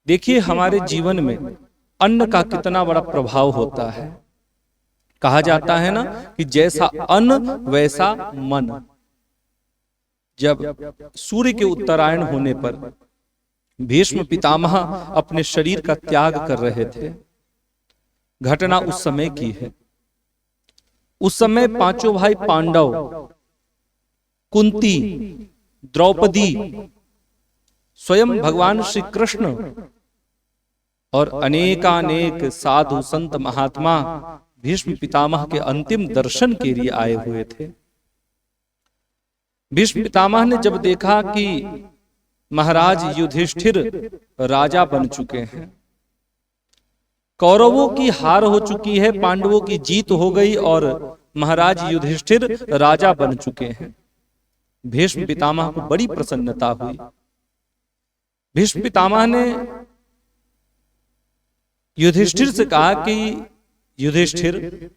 देखिए, हमारे जीवन में अन्न का कितना बड़ा प्रभाव होता है। कहा जाता है ना कि जैसा अन्न वैसा मन। जब सूर्य के उत्तरायण होने पर भीष्म पितामह अपने शरीर का त्याग कर रहे थे, घटना उस समय की है। उस समय पांचों भाई पांडव, कुंती, द्रौपदी, स्वयं भगवान श्री कृष्ण और अनेकानेक साधु संत महात्मा भीष्म पितामह के अंतिम दर्शन के लिए आए हुए थे। भीष्म पितामह ने जब देखा कि महाराज युधिष्ठिर राजा बन चुके हैं, कौरवों की हार हो चुकी है, पांडवों की जीत हो गई और महाराज युधिष्ठिर राजा बन चुके हैं, भीष्म पितामह को बड़ी प्रसन्नता हुई। भीष्म पितामह ने युधिष्ठिर से कहा कि युधिष्ठिर,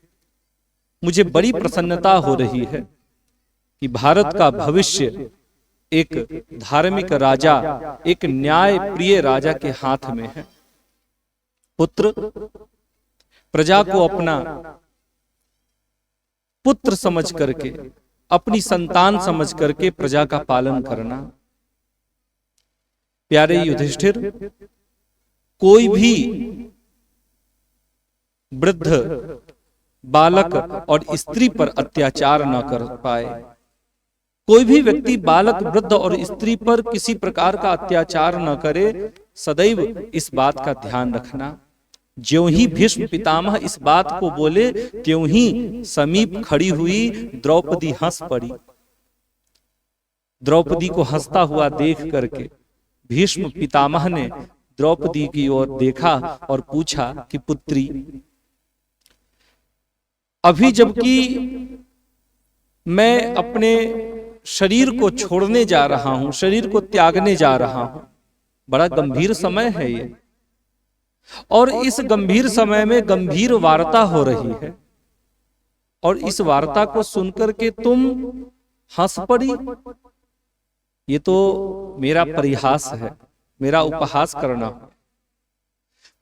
मुझे बड़ी प्रसन्नता हो रही है कि भारत का भविष्य एक धार्मिक राजा, एक न्याय प्रिय राजा के हाथ में है। पुत्र प्रजा को अपना पुत्र समझ करके, अपनी संतान समझ करके प्रजा का पालन करना। प्यारे युधिष्ठिर, कोई भी वृद्ध, बालक और स्त्री पर अत्याचार न कर पाए। कोई भी व्यक्ति बालक, वृद्ध और स्त्री पर किसी प्रकार का अत्याचार न करे, सदैव इस बात का ध्यान रखना। ज्यों ही भीष्म पितामह इस बात को बोले, त्यों ही समीप खड़ी हुई द्रौपदी हंस पड़ी। द्रौपदी को हंसता हुआ देख करके भीष्म पितामह ने द्रौपदी की ओर देखा और पूछा कि पुत्री, अभी जबकि मैं अपने शरीर को छोड़ने जा रहा हूं, शरीर को त्यागने जा रहा हूं, बड़ा गंभीर समय है ये, और इस गंभीर समय में गंभीर वार्ता हो रही है, और इस वार्ता को सुनकर के तुम हंस पड़ी। ये तो मेरा परिहास है, मेरा उपहास करना।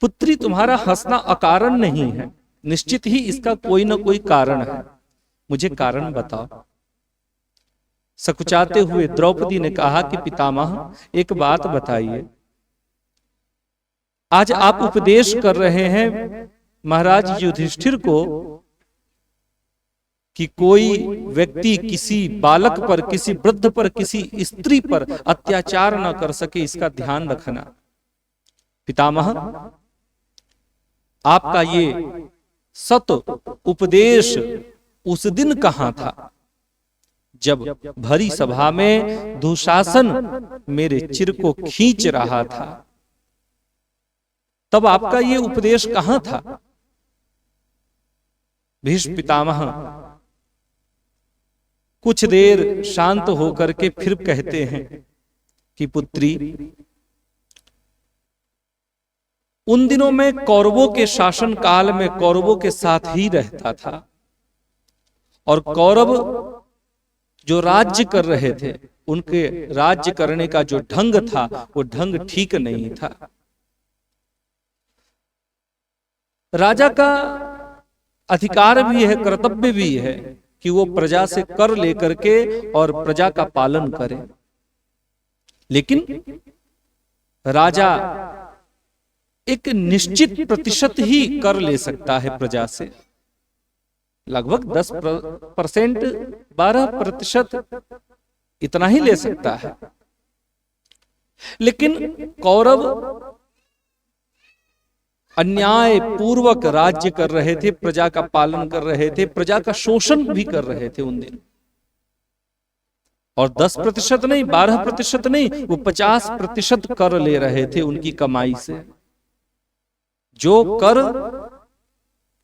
पुत्री, तुम्हारा हंसना अकारण नहीं है, निश्चित ही इसका कोई ना कोई कारण है, मुझे कारण बताओ। सकुचाते हुए द्रौपदी ने कहा कि पितामह, एक बात बताइए, आज आप उपदेश कर रहे हैं महाराज युधिष्ठिर को कि कोई व्यक्ति किसी बालक पर, किसी वृद्ध पर, किसी स्त्री पर अत्याचार न कर सके, इसका ध्यान रखना। पितामह, आपका ये सत उपदेश उस दिन कहां था जब भरी सभा में दुशासन मेरे चिर को खींच रहा था? तब आपका ये उपदेश कहां था? भीष्म पितामह कुछ देर शांत होकर के फिर कहते हैं कि पुत्री, उन दिनों में कौरवों के शासन काल में कौरवों के साथ ही रहता था, और कौरव जो राज्य कर रहे थे, उनके राज्य करने का जो ढंग था, वो ढंग ठीक नहीं था। राजा का अधिकार भी है, कर्तव्य भी है कि वो प्रजा से कर लेकर के और प्रजा का पालन करे, लेकिन राजा एक निश्चित प्रतिशत ही कर ले सकता है प्रजा से, लगभग 10%, 12% इतना ही ले सकता है। लेकिन कौरव अन्याय पूर्वक राज्य कर रहे थे, प्रजा का पालन कर रहे थे, प्रजा का शोषण भी कर रहे थे उन दिन। और 10% नहीं, 12% नहीं, वो 50% कर ले रहे थे उनकी कमाई से, जो कर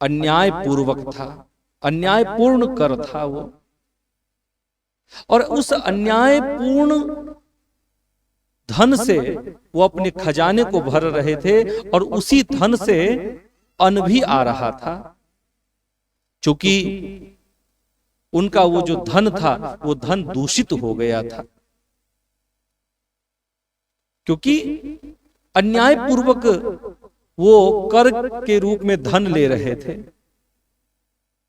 अन्याय पूर्वक था, अन्यायपूर्ण कर था वो। और उस अन्यायपूर्ण धन से वो अपने खजाने को भर रहे थे, और उसी धन से अन्न भी आ रहा था, क्योंकि उनका वो जो धन था, वो धन दूषित हो गया था। क्योंकि अन्याय पूर्वक वो कर के रूप में धन ले रहे थे,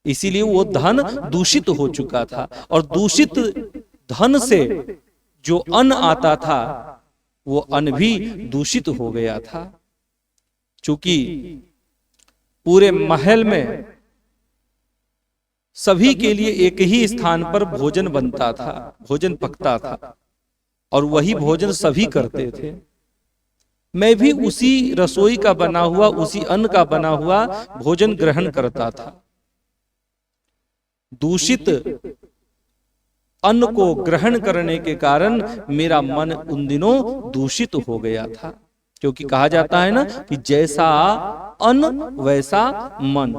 इसीलिए वो धन दूषित हो चुका था। और दूषित धन से जो अन्न आता था वो अन्न भी दूषित हो गया था। चूंकि पूरे महल में सभी के लिए एक ही स्थान पर भोजन बनता था, भोजन पकता था, और वही भोजन सभी करते थे। मैं भी उसी रसोई का बना हुआ, उसी अन्न का बना हुआ भोजन ग्रहण करता था। दूषित अन्न को ग्रहण करने के कारण मेरा मन उन दिनों दूषित हो गया था, क्योंकि कहा जाता है ना कि जैसा अन्न वैसा मन।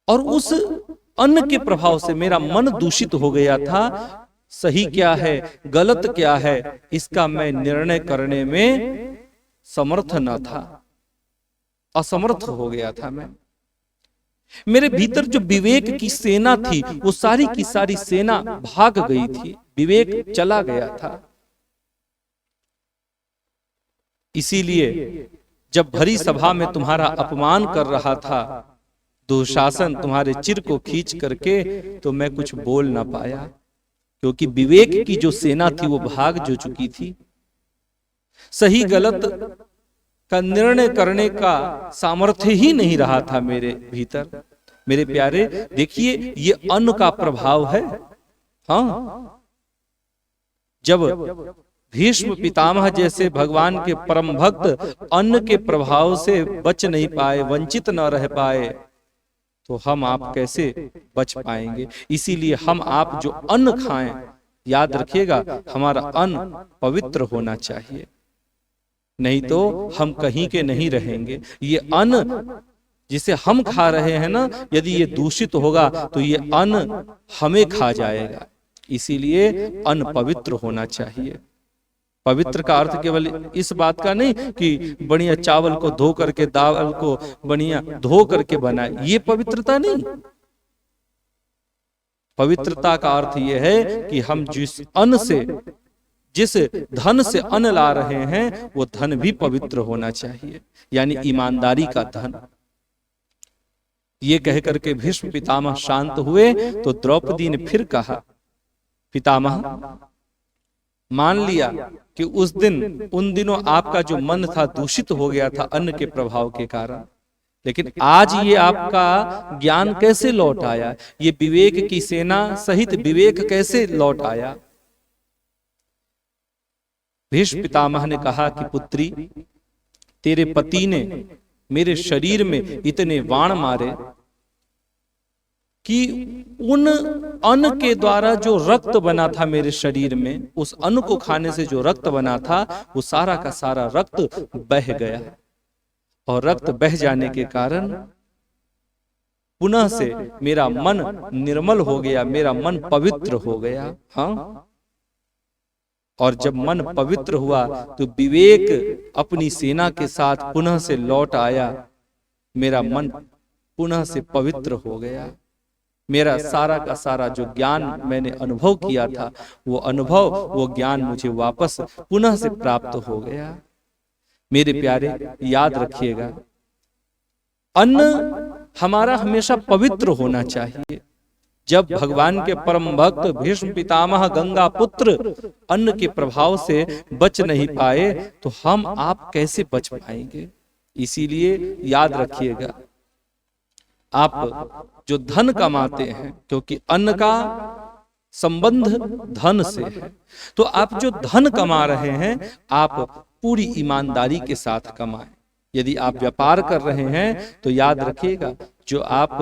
और उस अन्न के प्रभाव से मेरा मन दूषित हो गया था। सही क्या है, गलत क्या है, इसका मैं निर्णय करने में समर्थ न था, असमर्थ हो गया था मैं। मेरे भीतर जो विवेक की सेना थी वो सारी की सारी सेना भाग गई थी, विवेक चला गया था। इसीलिए जब भरी सभा में तुम्हारा अपमान कर रहा था दुशासन, तुम्हारे चिर को खींच करके, तो मैं कुछ बोल ना पाया, क्योंकि विवेक की जो सेना थी वो भाग जो चुकी थी। सही गलत का निर्णय करने का सामर्थ्य ही नहीं रहा था मेरे भीतर। मेरे प्यारे, देखिए ये अन्न का प्रभाव है। हाँ, जब भीष्म पितामह जैसे भगवान के परम भक्त अन्न के प्रभाव से बच नहीं पाए, वंचित न रह पाए, तो हम आप कैसे बच पाएंगे। इसीलिए हम आप जो अन्न खाएं, याद रखिएगा हमारा अन्न पवित्र होना चाहिए, नहीं तो हम कहीं के नहीं रहेंगे। ये अन्न जिसे हम खा रहे हैं ना, यदि ये दूषित होगा तो ये अन्न हमें खा जाएगा। इसीलिए अन्न पवित्र होना चाहिए। पवित्र का अर्थ केवल इस बात का नहीं कि बढ़िया चावल को धो करके, दाल को बढ़िया धो करके बनाए, ये पवित्रता नहीं। पवित्रता का अर्थ यह है कि हम जिस अन्न से, जिस धन से अन्न ला रहे हैं, वो धन भी पवित्र होना चाहिए, यानी ईमानदारी का धन। ये कह करके भीष्म पितामह शांत हुए तो द्रौपदी ने फिर कहा, पितामह मान लिया कि उस दिन, उन दिनों आपका जो मन था दूषित हो गया था अन्न के प्रभाव के कारण, लेकिन आज ये आपका ज्ञान कैसे लौट आया, ये विवेक की सेना सहित विवेक कैसे लौट आया। भीष्म पितामह ने कहा कि पुत्री, तेरे पति ने मेरे शरीर में इतने बाण मारे कि उन अन्न के द्वारा जो रक्त बना था मेरे शरीर में, उस अन्न को खाने से जो रक्त बना था वो सारा का सारा रक्त बह गया। और रक्त बह जाने के कारण पुनः से मेरा मन निर्मल हो गया, मेरा मन पवित्र हो गया। हाँ, और जब मन पवित्र हुआ तो विवेक अपनी सेना के साथ पुनः से लौट आया, मेरा मन पुनः से पवित्र हो गया। मेरा सारा का सारा जो ज्ञान मैंने अनुभव किया था, वो अनुभव, वो ज्ञान मुझे वापस पुनः से प्राप्त हो गया। मेरे प्यारे, याद रखिएगा, अन्न हमारा हमेशा पवित्र होना चाहिए। जब भगवान के परम भक्त भीष्म पितामह गंगा पुत्र अन्न के प्रभाव से बच नहीं पाए, तो हम आप कैसे बच पाएंगे। इसीलिए याद रखिएगा, आप जो धन कमाते हैं, क्योंकि अन्न का संबंध धन से है, तो आप जो धन कमा रहे हैं आप पूरी ईमानदारी के साथ कमाएं। यदि आप व्यापार कर रहे हैं तो याद रखिएगा, जो आप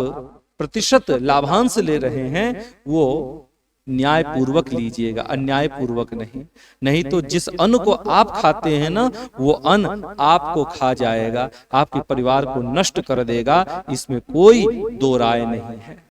प्रतिशत लाभांश ले रहे हैं वो न्याय पूर्वक लीजिएगा, अन्याय पूर्वक नहीं। नहीं तो जिस अन्न को आप खाते हैं ना, वो अन्न आपको खा जाएगा, आपके परिवार को नष्ट कर देगा, इसमें कोई दो राय नहीं है।